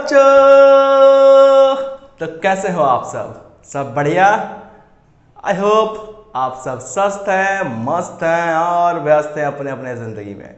बच्चों, तो कैसे हो आप सब बढ़िया। आई होप आप सब स्वस्थ हैं, मस्त हैं और व्यस्त हैं अपने अपने जिंदगी में।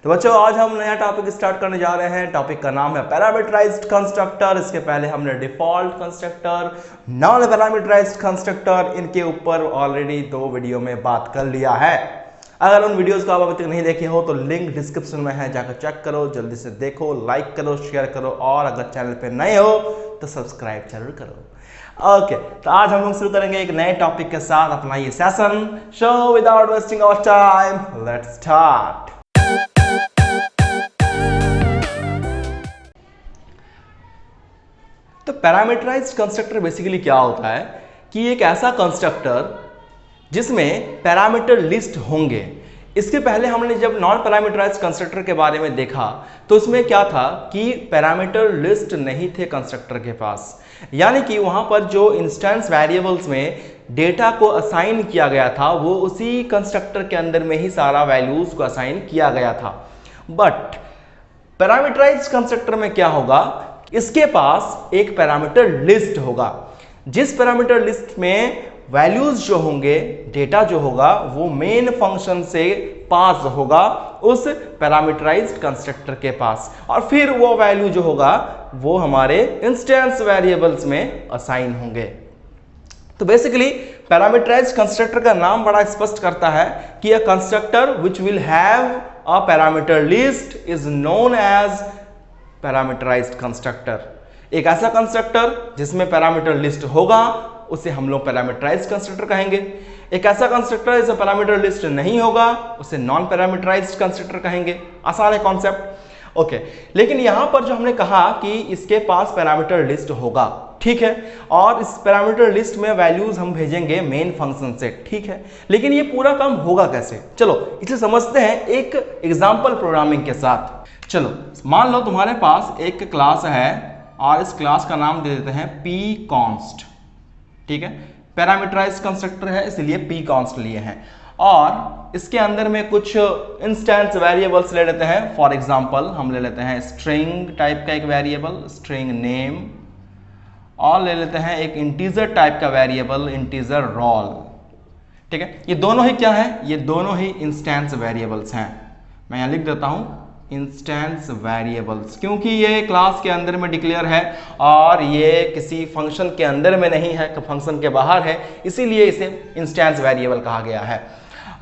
तो बच्चों, आज हम नया टॉपिक स्टार्ट करने जा रहे हैं। टॉपिक का नाम है पैरामीटराइज्ड कंस्ट्रक्टर। इसके पहले हमने default constructor, non parameterized constructor, इनके ऊपर ऑलरेडी 2 वीडियो में बात कर लिया है। अगर उन वीडियोस को आप अभी तक नहीं देखे हो तो लिंक डिस्क्रिप्शन में है, जाकर चेक करो, जल्दी से देखो, लाइक करो, शेयर करो और अगर चैनल पे नए हो तो सब्सक्राइब जरूर करो। ओके, तो आज हम लोग शुरू करेंगे एक नए टॉपिक के साथ अपना ये session. So without wasting our time, let's start. तो पैरामीटराइज्ड कंस्ट्रक्टर बेसिकली क्या होता है कि एक ऐसा कंस्ट्रक्टर जिसमें पैरामीटर लिस्ट होंगे। इसके पहले हमने जब नॉन पैरामीटराइज्ड कंस्ट्रक्टर के बारे में देखा तो उसमें क्या था कि पैरामीटर लिस्ट नहीं थे कंस्ट्रक्टर के पास, यानी कि वहां पर जो इंस्टेंस वेरिएबल्स में डेटा को असाइन किया गया था वो उसी कंस्ट्रक्टर के अंदर में ही सारा वैल्यूज को असाइन किया गया था। बट पैरामीटराइज्ड कंस्ट्रक्टर में क्या होगा, इसके पास एक पैरामीटर लिस्ट होगा। जिस पैरामीटर लिस्ट में वैल्यूज जो होंगे, डेटा जो होगा वो मेन फंक्शन से पास होगा उस पैरामीटराइज्ड कंस्ट्रक्टर के पास, और फिर वो वैल्यू जो होगा वो हमारे इंस्टेंस वेरिएबल्स में असाइन होंगे। तो बेसिकली पैरामीटराइज्ड कंस्ट्रक्टर का नाम बड़ा स्पष्ट करता है कि a constructor which will have a parameter list is known as parameterized constructor. एक ऐसा कंस्ट्रक्टर जिसमें पैरामीटर लिस्ट होगा उसे हम लोग पैरामीटराइज्ड कंस्ट्रक्टर कहेंगे। एक ऐसा कंस्ट्रक्टर जिसमें पैरामीटर लिस्ट नहीं होगा उसे नॉन पैरामीटराइज्ड कंस्ट्रक्टर कहेंगे। आसान है कॉन्सेप्ट। ओके, लेकिन यहां पर जो हमने कहा कि इसके पास पैरामीटर लिस्ट होगा, ठीक है, और इस पैरामीटर लिस्ट में वैल्यूज हम भेजेंगे मेन फंक्शन से, ठीक है, लेकिन ये पूरा काम होगा कैसे? चलो इसे समझते हैं एक एग्जांपल प्रोग्रामिंग के साथ। चलो मान लो तुम्हारे पास एक क्लास है और इस क्लास का नाम दे देते हैं pconst, ठीक है, पैरामीटराइज्ड कंस्ट्रक्टर है इसलिए pconst लिए हैं, और इसके अंदर में कुछ इंस्टेंस वेरिएबल्स ले लेते हैं। फॉर एग्जांपल हम ले लेते हैं स्ट्रिंग टाइप का एक वेरिएबल, स्ट्रिंग नेम, और ले लेते हैं एक इंटीजर टाइप का वेरिएबल, इंटीजर रोल, ठीक है। ये दोनों ही क्या है? ये दोनों ही इंस्टेंस वेरिएबल्स हैं। मैं यहां लिख देता हूं इंस्टेंस वेरिएबल्स, क्योंकि ये क्लास के अंदर में डिक्लेयर है और ये किसी फंक्शन के अंदर में नहीं है, फंक्शन के बाहर है, इसीलिए इसे इंस्टेंस वेरिएबल कहा गया है।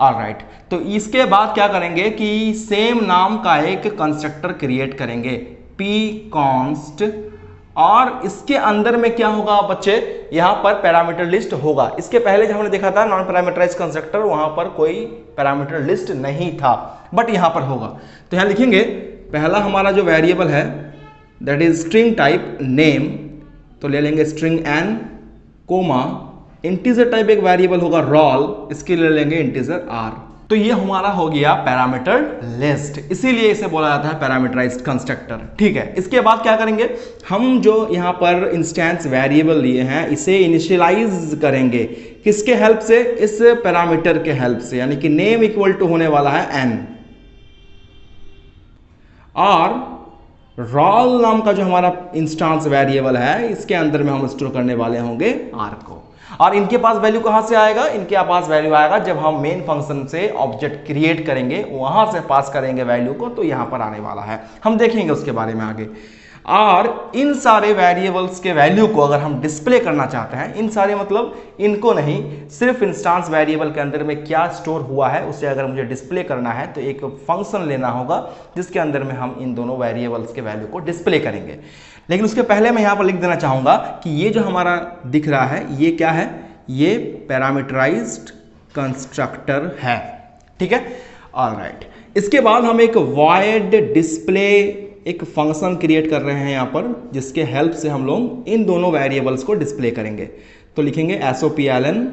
ऑलराइट, तो इसके बाद क्या करेंगे कि सेम नाम का एक कंस्ट्रक्टर क्रिएट करेंगे pconst, और इसके अंदर में क्या होगा बच्चे, यहां पर पैरामीटर लिस्ट होगा। इसके पहले जो हमने देखा था नॉन पैरामीटराइज्ड कंस्ट्रक्टर, वहां पर कोई पैरामीटर लिस्ट नहीं था, बट यहां पर होगा। तो यहां लिखेंगे पहला हमारा जो वेरिएबल है that is string type name, तो ले लेंगे string n comma integer type एक वेरिएबल होगा रोल, इसके ले लेंगे इंटीजर r। तो ये हमारा हो गया पैरामीटर लिस्ट, इसीलिए इसे बोला जाता है पैरामीटराइज्ड कंस्ट्रक्टर, ठीक है। इसके बाद क्या करेंगे, हम जो यहाँ पर इंस्टेंस वेरिएबल लिए हैं इसे इनिशियलाइज करेंगे, किसके हेल्प से? इस पैरामीटर के हेल्प से, यानी कि नेम इक्वल टू होने वाला है n, और रोल नाम का जो हमारा इंस्टेंस वेरिएबल है इसके अंदर में हम स्टोर करने वाले होंगे r को। और इनके पास वैल्यू कहां से आएगा? इनके पास वैल्यू आएगा जब हम मेन फंक्शन से ऑब्जेक्ट क्रिएट करेंगे, वहां से पास करेंगे वैल्यू को, तो यहां पर आने वाला है, हम देखेंगे उसके बारे में आगे। और इन सारे वेरिएबल्स के वैल्यू को अगर हम डिस्प्ले करना चाहते हैं, इन सारे मतलब इनको नहीं, सिर्फ इंस्टेंस वेरिएबल के अंदर में क्या स्टोर हुआ है उसे अगर मुझे डिस्प्ले करना है तो एक फंक्शन लेना होगा जिसके अंदर में हम इन दोनों वेरिएबल्स के वैल्यू को डिस्प्ले करेंगे। लेकिन उसके पहले मैं यहां पर लिख देना चाहूंगा कि ये जो हमारा दिख रहा है ये क्या है? ये पैरामीटराइज्ड कंस्ट्रक्टर है, ठीक है। ऑलराइट, इसके बाद हम एक void डिस्प्ले एक फंक्शन क्रिएट कर रहे हैं यहां पर, जिसके हेल्प से हम लोग इन दोनों वेरिएबल्स को डिस्प्ले करेंगे। तो लिखेंगे sopln,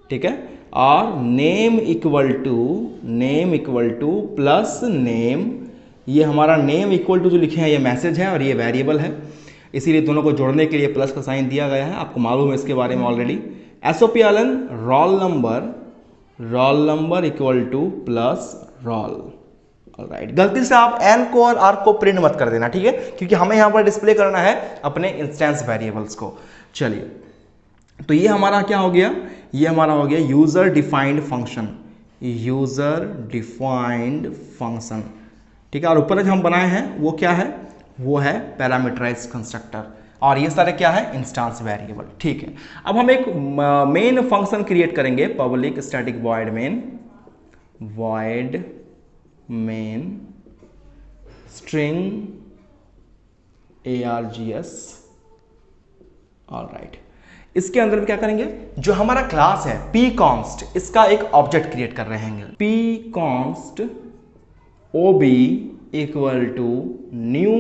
ठीक है, और name equal to plus name, ये हमारा नेम इक्वल टू जो लिखे हैं ये मैसेज है और ये वेरिएबल है, इसीलिए दोनों को जोड़ने के लिए प्लस का साइन दिया गया है, आपको मालूम है इसके बारे में already. sopln roll number equal to plus roll, alright, गलती से आप n को और r को प्रिंट मत कर देना, ठीक है, क्योंकि हमें यहाँ पर डिस्प्ले करना है अपने इंस्टेंस वेरिएबल्स को। चलिए, तो ये हमारा क्या हो गया, ये हमारा हो गया user defined function, user defined function, ठीक है। और ऊपर जो हम बनाए हैं वो क्या है, वो है पैरामीटराइज्ड कंस्ट्रक्टर, और ये सारे क्या है, इंस्टेंस वेरिएबल, ठीक है। अब हम एक मेन फंक्शन क्रिएट करेंगे, public static void main string args, alright. इसके अंदर क्या करेंगे, जो हमारा क्लास है pconst, इसका एक ऑब्जेक्ट क्रिएट कर रहे हैं, pconst ob equal to new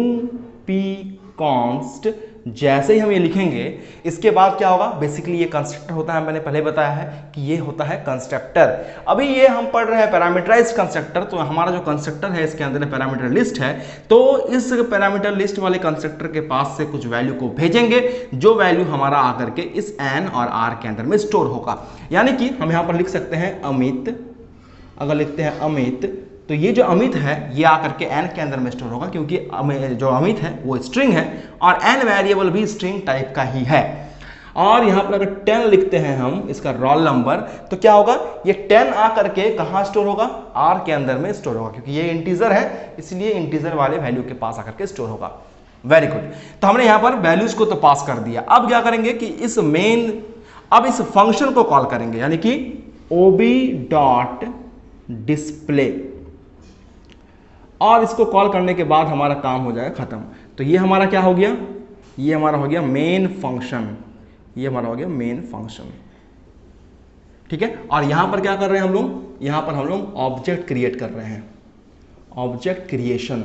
pconst। जैसे ही हम ये लिखेंगे, इसके बाद क्या होगा, बेसिकली ये कंस्ट्रक्टर होता है, मैंने पहले बताया है कि ये होता है कंस्ट्रक्टर। अभी ये हम पढ़ रहे हैं पैरामीटराइज्ड कंस्ट्रक्टर, तो हमारा जो कंस्ट्रक्टर है इसके अंदर पैरामीटर लिस्ट है, तो इस पैरामीटर लिस्ट वाले कंस्ट्रक्टर के पास से कुछ वैल्यू को भेजेंगे, जो वैल्यू हमारा आकर के इस n और r के अंदर में स्टोर होगा। यानी कि हम यहाँ पर लिख सकते हैं अमित, अगर लिखते हैं अमित, तो ये जो अमित है ये आकर के n के अंदर में स्टोर होगा, क्योंकि जो अमित है वो स्ट्रिंग है और n वेरिएबल भी स्ट्रिंग टाइप का ही है। और यहाँ पर अगर 10 लिखते हैं हम इसका रोल नंबर, तो क्या होगा, ये 10 आकर के कहाँ स्टोर होगा, r के अंदर में स्टोर होगा, क्योंकि ये इंटीजर है, इसलिए इंटीजर वाले वैल्यू के पास आकर के स्टोर होगा। वेरी गुड, तो हमने यहाँ पर वैल्यूज को तो पास कर दिया। अब क्या करेंगे कि अब इस फंक्शन को कॉल करेंगे, यानी कि ob.display, और इसको कॉल करने के बाद हमारा काम हो जाएगा खत्म। तो ये हमारा क्या हो गया, ये हमारा हो गया मेन फंक्शन, ये हमारा हो गया मेन फंक्शन, ठीक है। और यहां पर क्या कर रहे हैं हम लोग, यहां पर हम लोग ऑब्जेक्ट क्रिएट कर रहे हैं, ऑब्जेक्ट क्रिएशन,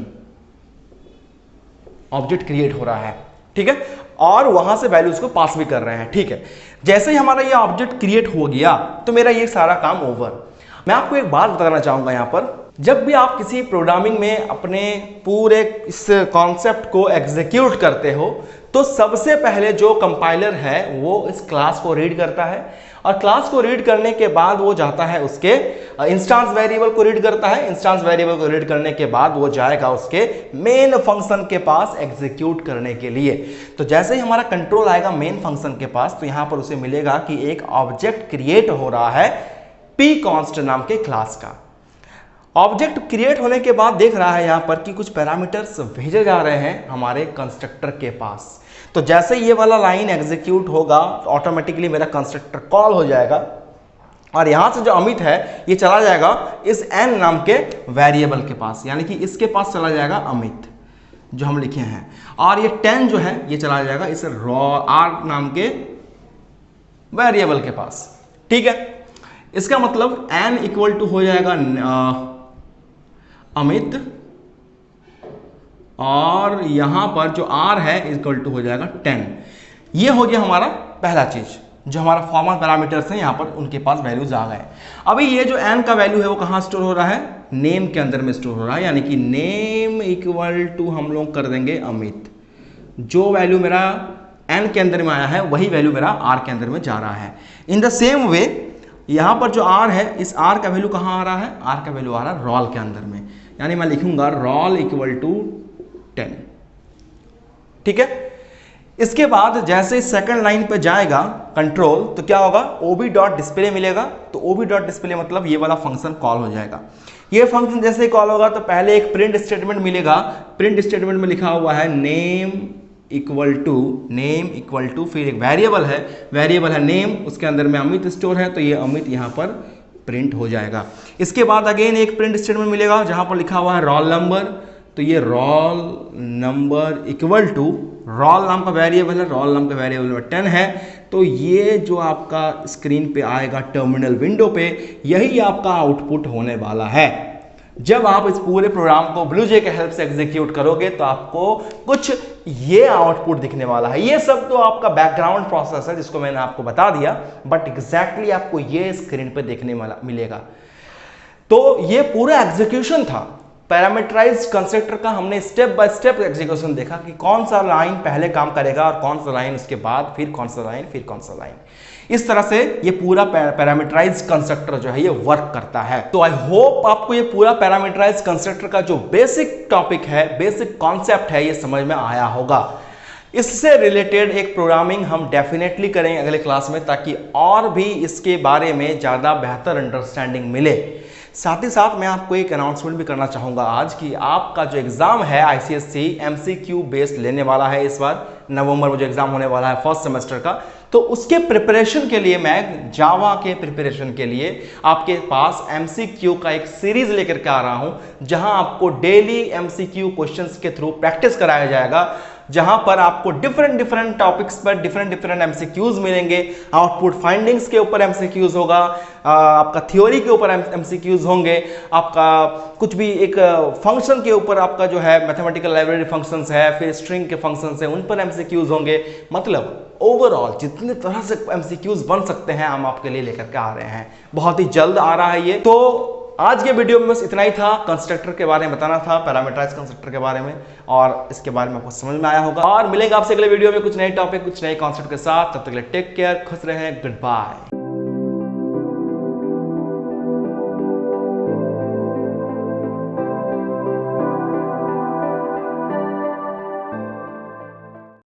ऑब्जेक्ट क्रिएट हो रहा है, ठीक है, और वहां से वैल्यूज को पास भी कर रहे हैं, ठीक है। जैसे ही हमारा ये ऑब्जेक्ट क्रिएट हो गया, तो मेरा ये सारा काम ओवर। मैं आपको एक बात बताना चाहूंगा, यहां पर जब भी आप किसी प्रोग्रामिंग में अपने पूरे इस कॉन्सेप्ट को एग्जीक्यूट करते हो, तो सबसे पहले जो कंपाइलर है वो इस क्लास को रीड करता है, और क्लास को रीड करने के बाद वो जाता है उसके इंस्टेंस वेरिएबल को रीड करता है। इंस्टेंस वेरिएबल को रीड करने के बाद वो जाएगा उसके मेन फंक्शन के पास एग्जीक्यूट करने के लिए। तो जैसे ही हमारा कंट्रोल आएगा मेन फंक्शन के पास, तो यहां पर उसे मिलेगा कि एक ऑब्जेक्ट क्रिएट हो रहा है pconst नाम के क्लास का। ऑब्जेक्ट क्रिएट होने के बाद देख रहा है यहां पर कि कुछ पैरामीटर्स भेजे जा रहे हैं हमारे कंस्ट्रक्टर के पास। तो जैसे ये वाला लाइन एग्जीक्यूट होगा, ऑटोमेटिकली मेरा कंस्ट्रक्टर कॉल हो जाएगा, और यहां से जो अमित है ये चला जाएगा इस n नाम के वेरिएबल के पास, यानी कि इसके पास चला जाएगा अमित जो हम लिखे हैं, और ये 10 जो है ये चला जाएगा इस r नाम के वेरिएबल के पास, ठीक है। इसका मतलब n इक्वल टू हो जाएगा अमित, और यहां पर जो r है इक्वल टू हो जाएगा 10। ये हो गया हमारा पहला चीज, जो हमारा फॉर्मल पैरामीटर्स हैं यहां पर उनके पास वैल्यूज आ गए। अभी ये जो n का वैल्यू है वो कहां स्टोर हो रहा है, नेम के अंदर में स्टोर हो रहा है, यानी कि नेम इक्वल टू हम लोग कर देंगे अमित। जो वैल्यू मेरा n के अंदर में आया है वही वैल्यू मेरा r के अंदर में जा रहा है। इन द सेम वे यहां पर जो r है, इस r का वैल्यू कहां आ रहा है, r का वैल्यू आ रहा है रोल के अंदर में, यानी मैं लिखूंगा रोल इक्वल टू 10, ठीक है। इसके बाद जैसे सेकंड लाइन पे जाएगा कंट्रोल, तो क्या होगा, ob.display मिलेगा। तो ob.display मतलब ये वाला फंक्शन कॉल हो जाएगा। ये फंक्शन जैसे ही कॉल होगा तो पहले एक प्रिंट स्टेटमेंट मिलेगा। प्रिंट स्टेटमेंट में लिखा हुआ है नेम इक्वल टू फिर एक वेरिएबल है नेम, उसके अंदर में अमित स्टोर है, तो ये अमित यहाँ पर प्रिंट हो जाएगा। इसके बाद अगेन एक प्रिंट स्टेटमेंट मिलेगा जहां पर लिखा हुआ है रोल नंबर, तो ये roll number equal to roll नाम का वेरिएबल है, रोल नाम का वेरिएबल नंबर 10 है, तो ये जो आपका स्क्रीन पे आएगा टर्मिनल विंडो पे, यही आपका आउटपुट होने वाला है। जब आप इस पूरे प्रोग्राम को ब्लूजे के हेल्प से एग्जीक्यूट करोगे तो आपको कुछ ये आउटपुट दिखने वाला है। ये सब तो आपका बैकग्राउंड प्रोसेस है जिसको मैंने आपको बता दिया, बट एग्जैक्टली आपको ये स्क्रीन पे देखने मिलेगा। तो ये पूरा एग्जीक्यूशन था पैरामीटराइज्ड कंस्ट्रक्टर का हमने स्टेप बाय स्टेप एग्जीक्यूशन देखा कि कौन सा लाइन पहले काम करेगा और कौन सा लाइन उसके बाद, फिर कौन सा लाइन, फिर कौन सा लाइन। इस तरह से ये पूरा पैरामीटराइज्ड कंस्ट्रक्टर जो है ये वर्क करता है। तो आई होप आपको ये पूरा पैरामीटराइज्ड कंस्ट्रक्टर का जो बेसिक टॉपिक है, बेसिक कॉन्सेप्ट है, ये समझ में आया होगा। इससे रिलेटेड एक प्रोग्रामिंग हम डेफिनेटली करेंगे अगले क्लास में, ताकि और भी इसके बारे में ज़्यादा बेहतर अंडरस्टैंडिंग मिले। साथ ही साथ मैं आपको एक अनाउंसमेंट भी करना चाहूँगा आज कि आपका जो एग्ज़ाम है ICSE MCQ बेस्ड लेने वाला है इस बार नवंबर में जो एग्ज़ाम होने वाला है फर्स्ट सेमेस्टर का। तो उसके प्रिपरेशन के लिए मैं जावा के प्रिपरेशन के लिए आपके पास MCQ का एक सीरीज लेकर के आ रहा हूँ, जहां आपको डेली MCQ क्वेश्चंस के थ्रू प्रैक्टिस कराया जाएगा, जहां पर आपको डिफरेंट टॉपिक्स पर डिफरेंट MCQs मिलेंगे। आउटपुट फाइंडिंग्स के ऊपर MCQs होगा, आपका थ्योरी के ऊपर MCQs होंगे, आपका कुछ भी एक फंक्शन के ऊपर आपका जो है मैथमेटिकल लाइब्रेरी फंक्शंस है, फिर स्ट्रिंग के फंक्शंस है, उन पर MCQs होंगे। मतलब ओवरऑल जितने तरह से MCQs बन सकते हैं हम आपके लिए लेकर के आ रहे हैं। बहुत ही जल्द आ रहा है ये। तो आज के वीडियो में बस इतना ही था, कंस्ट्रक्टर के बारे में बताना था, पैरामीटराइज्ड कंस्ट्रक्टर के बारे में, और इसके बारे में आपको समझ में आया होगा। और मिलेंगे आपसे अगले वीडियो में कुछ नए टॉपिक, कुछ नए कॉन्सेप्ट के साथ। तब तक के लिए टेक केयर, खुश रहें, गुड बाय।